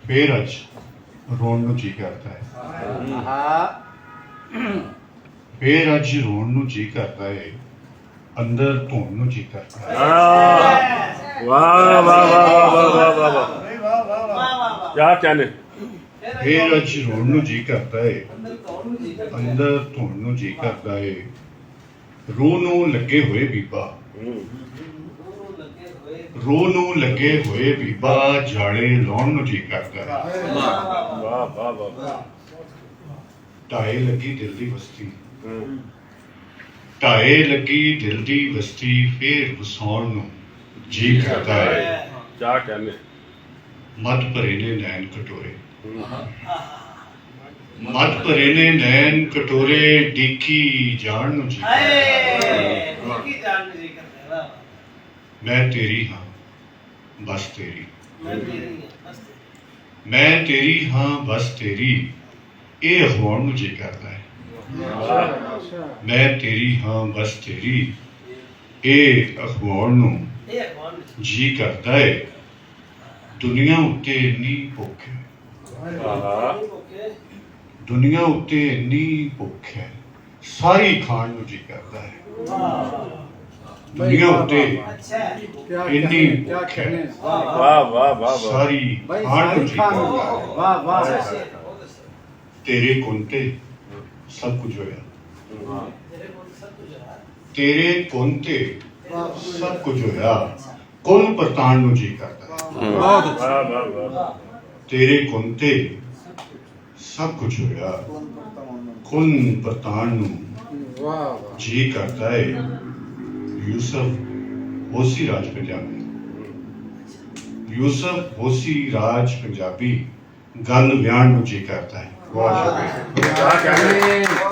ਫੇਰ ਅੱਜ ਰੋਣ ਨੂੰ ਜੀ ਕਰਦਾ ਹੈ। ਫੇਰ ਅੱਜ ਰੋਣ ਨੂੰ ਜੀ ਕਰਦਾ ਹੈ, ਅੰਦਰ ਧੋਣ ਨੂੰ ਜੀ ਕਰਦਾ ਹੈ। ਵਾਹ ਵਾਹ ਵਾਹ ਵਾਹ ਵਾਹ ਵਾਹ ਵਾਹ ਕਿਆ ਕਹਿੰਦੇ। ਫੇਰ ਅੱਜ ਰੋਣ ਨੂੰ ਜੀ ਕਰਦਾ ਹੈ, ਅੰਦਰ ਧੋਣ ਨੂੰ ਜੀ ਕਰਦਾ ਹੈ। ਰੂਹ ਨੂੰ ਲੱਗੇ ਹੋਏ ਬੀਬਾ, ਰੂਹ ਨੂੰ ਲੱਗੇ ਹੋਏ ਬੀਬਾ, ਜਾਲੇ ਲਾਉਣ ਨੂੰ ਜੀ ਕਰਦਾ ਹੈ। ਵਾਹ ਵਾਹ ਵਾਹ। ਢਾਏ ਲੱਗੀ ਦਿਲ ਦੀ ਬਸਤੀ, ਢਾਏ ਲੱਗੀ ਦਿਲ ਦੀ ਬਸਤੀ, ਫੇਰ ਵਸਾਉਣ ਨੂੰ ਜੀ ਕਰਦਾ ਹੈ। ਕਿਆ ਕਹਿੰਦੇ। ਮਦ ਭਰੇ ਨੇ ਨੈਣ ਕਟੋਰੇ, ਮਦ ਭਰੇ ਨੇ ਨੈਣ ਕਟੋਰੇ, ਡੀਕੀ ਜਾਣ ਨੂੰ ਜੀ ਕਰਦਾ ਹੈ। ਮੈਂ ਤੇਰੀ ਹਾਂ ਬਸ ਤੇਰੀ, ਮੈਂ ਤੇਰੀ ਹਾਂ ਬਸ ਤੇਰੀ, ਇਹ ਅਖਵਾਉਣ ਨੂੰ ਜੀ ਕਰਦਾ ਹੈ। ਮੈਂ ਤੇਰੀ ਹਾਂ ਬਸ ਤੇਰੀ, ਇਹ ਅਖਵਾਉਣ ਨੂੰ ਜੀ ਕਰਦਾ ਹੈ। ਦੁਨੀਆ ਉੱਤੇ ਇੰਨੀ ਭੁੱਖ ਹੈ, ਦੁਨੀਆ ਉੱਤੇ ਇੰਨੀ ਭੁੱਖ ਹੈ, ਸਾਰੀ ਖਾਣ ਨੂੰ ਜੀ ਕਰਦਾ ਹੈ। ਦੁਨੀਆ ਉੱਤੇ ਇੰਨੀ ਭੁੱਖ ਹੈ, ਵਾਹ ਵਾਹ ਵਾਹ ਸਾਰੀ ਖਾਣ ਨੂੰ ਜੀ ਕਰਦਾ ਹੈ। ਤੇਰੇ ਕੁੰਨ ਤੇ ਸਭ ਕੁਝ ਹੋਇਆ, ਤੇਰੇ ਕੁੰਨ ਤੇ ਸਭ ਕੁਝ ਹੋਇਆ, ਕੁੰਨ ਪਰਤਾਣ ਨੂੰ ਜੀ ਕਰਦਾ ਹੈ। ਵਾਹ ਵਾਹ ਵਾਹ। ਤੇਰੇ ਕੁੰਨ ਤੇ ਸਭ ਕੁਝ ਹੋਇਆ, ਕੁੰਨ ਪਰਤਾਣ ਨੂੰ ਜੀ ਕਰਦਾ ਹੈ। ਯੂਸਫ ਹੋਸੀ ਰਾਜ ਪੰਜਾਬੀ, ਯੂਸਫ ਹੋਸੀ ਰਾਜ ਪੰਜਾਬੀ, ਗੱਲ ਵਿਆਣ ਨੂੰ ਜੀ ਕਰਦਾ ਹੈ। ਬਹੁਤ ਸ਼ੁਕਰੀਆ।